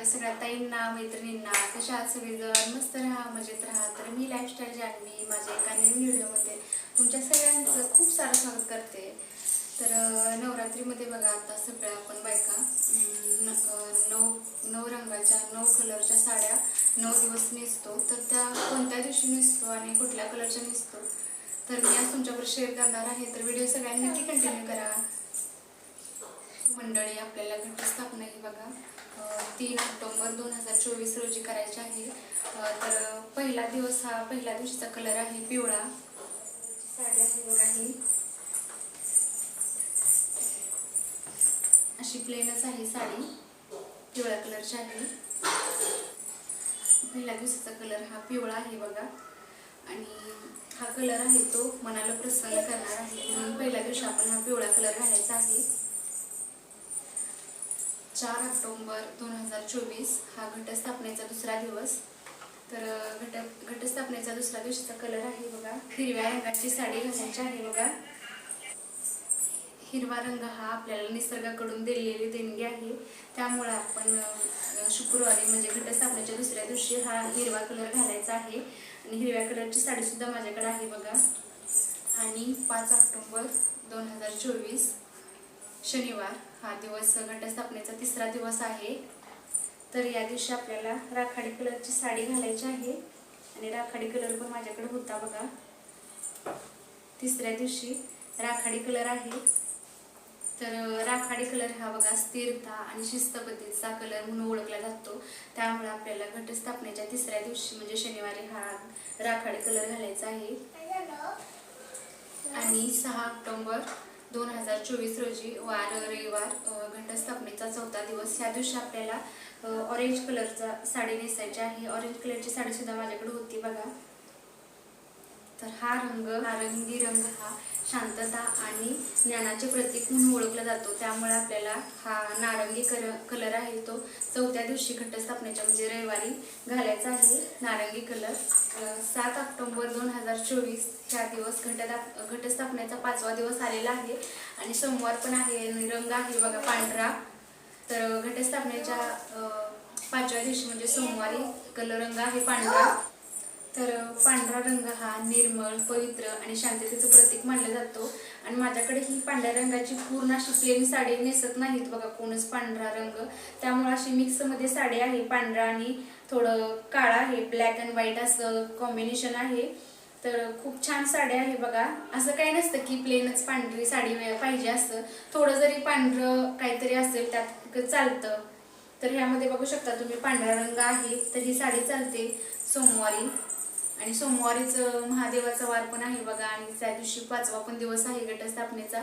सगळ्या ताईंना मैत्रिणींना कशा आहात सगळेजण मस्त राहा मजेत राहा। तर मी लाईफस्टाईल जान्हवी माझ्या एका नवीन व्हिडिओमध्ये तुमच्या सगळ्यांचं खूप सारं स्वागत करते। तर नवरात्रीमध्ये बघा आता सगळ्या आपण बायका नऊ रंगाच्या 9 कलरच्या साड्या 9 दिवस नेसतो। तर त्या कोणत्या दिवशी नेसतो आणि कुठल्या कलरच्या नेसतो तर मी आज तुमच्याबरोबर शेअर करणार आहे। तर व्हिडिओ सगळ्यांनी नक्की कंटिन्यू करा। मंडळी आपल्याला घटस्थापना ही बघा 3 ऑक्टोबर 2024 रोजी करायची आहे। तर पहिला दिवशीचा कलर आहे पिवळा। साडी आहे बघा ही अशी प्लेनच आहे साडी पिवळ्या कलरची आहे। पहिल्या दिवसाचा कलर हा पिवळा आहे बघा आणि हा कलर आहे तो मनाला प्रसन्न करणार आहे म्हणून पहिल्या दिवशी आपण हा पिवळा कलर घालायचा आहे। 4 ऑक्टोबर 2024 हा घटस्थापनेचा दुसरा दिवस। तर घटस्थापनेचा दुसऱ्या दिवशीचा कलर आहे बघा हिरव्या रंगाची साडी घालायची आहे बघा। हिरवा रंग हा आपल्याला निसर्गाकडून दिलेली देणगी आहे, त्यामुळे आपण शुक्रवारी म्हणजे घटस्थापनेच्या दुसऱ्या दिवशी हा हिरवा कलर घालायचा आहे आणि हिरव्या कलरची साडी सुद्धा माझ्याकडे आहे बघा। आणि 5 ऑक्टोबर 2024 शनिवार हा दिवस घटस्थापनेचा तिसरा दिवस आहे। तर या दिवशी आपल्याला राखाडी कलरची साडी घालायची आहे आणि राखाडी कलर पण माझ्याकडे होता बघा। तिसऱ्या दिवशी राखाडी कलर आहे। तर राखाडी कलर हा बघा स्थिरता आणि शिस्तबद्धतेचा कलर म्हणून ओळखला जातो, त्यामुळे आपल्याला घटस्थापनेच्या तिसऱ्या दिवशी म्हणजे शनिवारी हा राखाडी कलर घालायचा आहे। आणि 6 ऑक्टोबर 2024 रोजी वार रविवार घटस्थापनेचा चौथा दिवस। या दिवशी आपल्याला ऑरेंज कलरचा साडी नेसायची आहे। ऑरेंज कलरची साडी सुद्धा माझ्याकडे होती बघा। तर हा रंग नारंगी रंग हा शांतता आणि ज्ञानाचे प्रतीक म्हणून ओळखला जातो, त्यामुळे आपल्याला हा नारंगी कलर आहे तो चौथ्या दिवशी घटस्थापनेच्या म्हणजे रविवारी घालायचा आहे नारंगी कलर। 7 ऑक्टोबर 2024 हा दिवस घटस्थापनेचा 5वा दिवस आलेला आहे आणि सोमवार पण आहे आणि रंग आहे बघा पांढरा। तर घटस्थापनेच्या 5व्या दिवशी म्हणजे सोमवारी कलर रंग आहे पांढरा। तर पांढरा रंग हा निर्मळ पवित्र आणि शांततेचं प्रतीक मानला जातो आणि माझ्याकडे ही पांढऱ्या रंगाची पूर्ण अशी प्लेन साडी नेसत नाहीत बघा कोणच पांढरा रंग, त्यामुळे अशी मिक्स मध्ये साडी आहे पांढरा आणि थोडं काळा आहे, ब्लॅक अँड व्हाईट असं कॉम्बिनेशन आहे। तर खूप छान साडी आहे बघा। असं काही नसतं की प्लेनच पांढरी साडी पाहिजे असं, थोडं जरी पांढरं काहीतरी असेल त्यात चालतं। तर ह्यामध्ये बघू शकता तुम्ही पांढरा रंग आहे तर ही साडी चालते सोमवारी आणि सोमवारीच महादेवाचा वार पण आहे बघा आणि त्या दिवशी 5वा पण दिवस आहे घटस्थापनेचा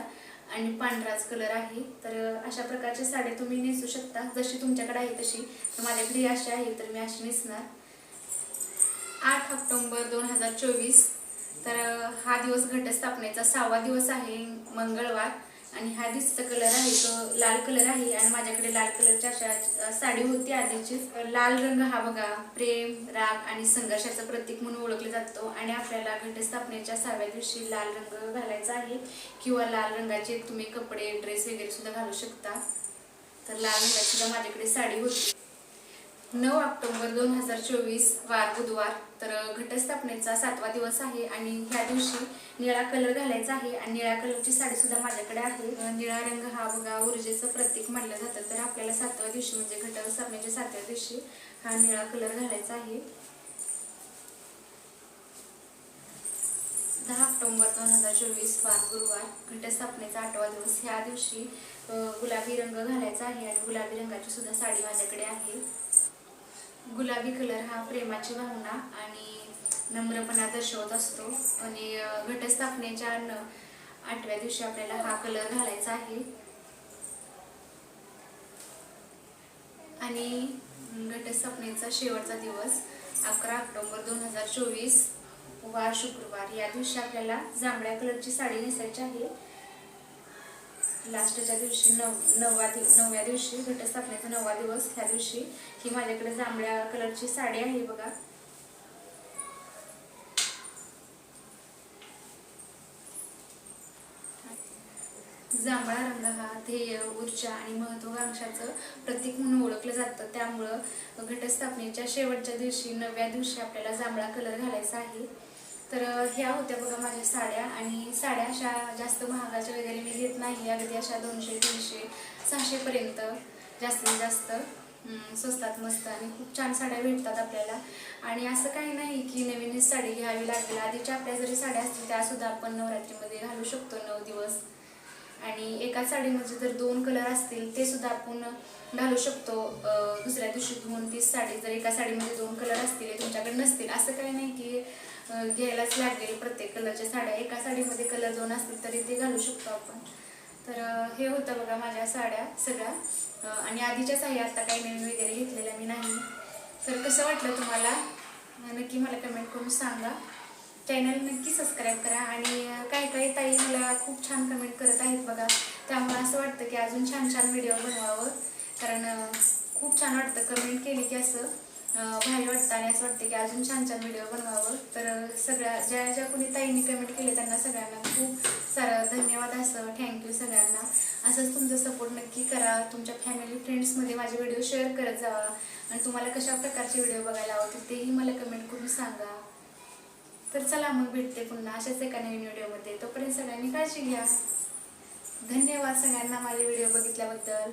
आणि पांढराच कलर आहे। तर अशा प्रकारच्या साड्या तुम्ही नेसू शकता जशी तुमच्याकडे आहे तशी। तर माझ्याकडे अशी आहे तर मी अशी नेसणार। 8 ऑक्टोबर 2024 तर हा दिवस घटस्थापनेचा 6वा दिवस आहे मंगळवार आणि हा दिवसाचा कलर आहे तो लाल कलर आहे आणि माझ्याकडे लाल कलरची अशा साडी होती आधीची। लाल रंग हा बघा प्रेम राग आणि संघर्षाचं प्रतीक म्हणून ओळखला जातो आणि आपल्याला घटस्थापनेच्या 6व्या दिवशी लाल रंग घालायचा आहे किंवा लाल रंगाचे तुम्ही कपडे ड्रेस वगैरे सुद्धा घालू शकता। तर लाल रंगाची सुद्धा माझ्याकडे साडी होती। 9 ऑक्टोबर 2024 वार बुधवार तर घटस्थापनेचा 7वा दिवस आहे आणि ह्या दिवशी निळा कलर घालायचा आहे आणि निळ्या कलरची साडी सुद्धा माझ्याकडे आहे। निळा रंग हा बघा ऊर्जेचं प्रतीक मानलं जातं, तर आपल्याला 7व्या दिवशी म्हणजे घटस्थापनेच्या 7व्या दिवशी हा निळा कलर घालायचा आहे। 10 ऑक्टोबर 2024 वार गुरुवार घटस्थापनेचा 8वा दिवस। ह्या दिवशी गुलाबी रंग घालायचा आहे आणि गुलाबी रंगाची सुद्धा साडी माझ्याकडे आहे। गुलाबी कलर हा प्रेमाची भावना आणि नम्रपणा दर्शवत असतो आणि घटस्थापनेच्या 8व्या दिवशी आपल्याला हा कलर घालायचा आहे। आणि घटस्थापनेचा शेवटचा दिवस 11 ऑक्टोबर 2024 वार शुक्रवार। या दिवशी आपल्याला जांभळ्या कलरची साडी नेसायची आहे। लास्टच्या दिवशी 9व्या दिवशी घटस्थापनेचा 9वा दिवस ह्या दिवशी ही माझ्याकडे जांभळ्या कलरची साडी आहे बघा। जांभळा रंग हा ध्येय, ऊर्जा आणि महत्त्वाकांक्षाचं प्रतीक म्हणून ओळखलं जातं. त्यामुळं घटस्थापनेच्या शेवटच्या दिवशी, 9व्या दिवशी आपल्याला जांभळा कलर घालायचा आहे. तर ह्या होत्या बघा माझ्या साड्या. आणि साड्या अशा जास्त महागाच्या वगैरे मी घेत नाही, अगदी अशा 200, 300, 600 पर्यंत जास्तीत जास्त स्वस्तात मस्त आणि खूप छान साड्या भेटतात आपल्याला. आणि असं काही नाही की नवीनच साडी घ्यावी लागेल, आधीच्या आपल्या जरी साड्या असतील त्यासुद्धा आपण नवरात्रीमध्ये घालू शकतो 9 दिवस. आणि एका साडीमध्ये जर 2 कलर असतील ते सुद्धा आपण घालू शकतो दुसऱ्या दिवशी धुवून. तीच साडी जर एका साडीमध्ये 2 कलर असतील, तुमच्याकडे नसतील, असं काही नाही की घ्यायलाच लागेल प्रत्येक कलरच्या साड्या. एका साडीमध्ये कलर 2 असतील तरी ते घालू शकतो आपण. तर हे होतं बघा माझ्या साड्या सगळ्या. आणि आधीच्याच आहे, आता काही नवीन वगैरे घेतलेल्या मी नाही. तर कसं वाटलं तुम्हाला नक्की मला कमेंट करून सांगा. चॅनल नक्की सबस्क्राईब करा. आणि काही काही ताई मला खूप छान कमेंट करत आहेत बघा, त्यामुळे असं वाटतं की अजून छान छान व्हिडिओ बनवावं. कारण खूप छान वाटतं कमेंट केली की, असं भारी वाटतं आणि असं वाटतं की अजून छान छान व्हिडिओ बनवावं. तर सगळ्या ज्या कोणी ताईंनी कमेंट केले त्यांना सगळ्यांना खूप सारं धन्यवाद. असं थँक्यू सगळ्यांना. असंच तुमचा सपोर्ट नक्की करा. तुमच्या फॅमिली फ्रेंड्समध्ये माझे व्हिडिओ शेअर करत जावा. आणि तुम्हाला कशा प्रकारचे व्हिडिओ बघायला आवडतील तेही मला कमेंट करून सांगा. तर चला मग भेटते पुन्हा अशाच एका नवीन व्हिडिओमध्ये. तोपर्यंत सगळ्यांनी काळजी घ्या. धन्यवाद सगळ्यांना माझे व्हिडिओ बघितल्याबद्दल.